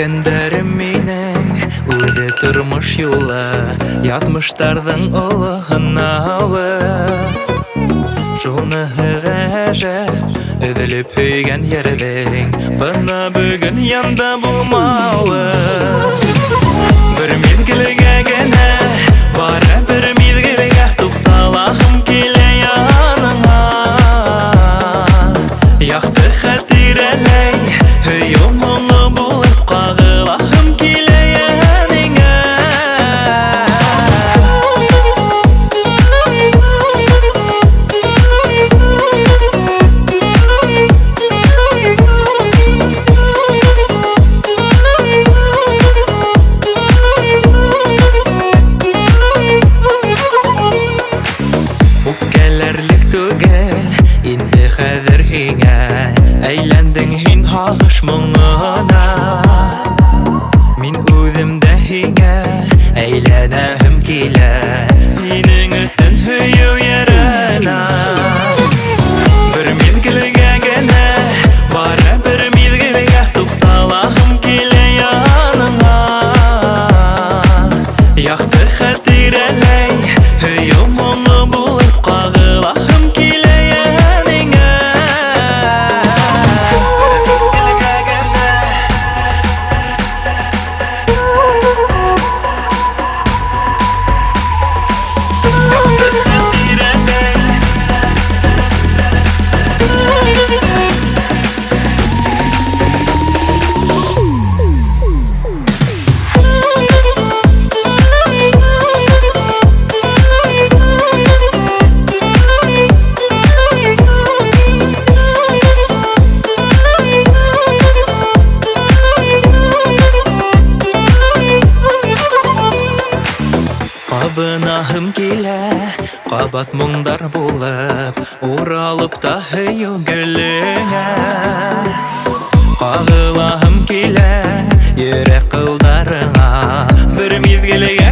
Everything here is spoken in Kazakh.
Өткендерім менің өзі тұрмыш юлы, ятмыштардың ұлығынауы. Шуны ғажап, үзіліп өйген ердің, бұны бүгін янда болмауы. Бір мезгілге гәне, бара бір мезгілге туқталағым келе яныңа. Яқты хатирәләй, өйім мұңы болып қағылағым келе яныңа. Үпкәләрлек түгел, инде хәзер һиңә, әйләндең һин һағыш моңына. Мин үҙемдә һиңә әйләнәһем килә, һинең өсөн һөйөү ярана. Бер мезгелгә генә, бара бер мезгелгә тукталағым килә яныңа. Яқты хатирәләй, һөйөү моңы булып кагылағым килә яныңа. Кабынahым килә, кабат моңдар булып, уралып та һөйү гөлеңә. Кагылahым килә, йөрәк кылдарыңа, бер мизгелгә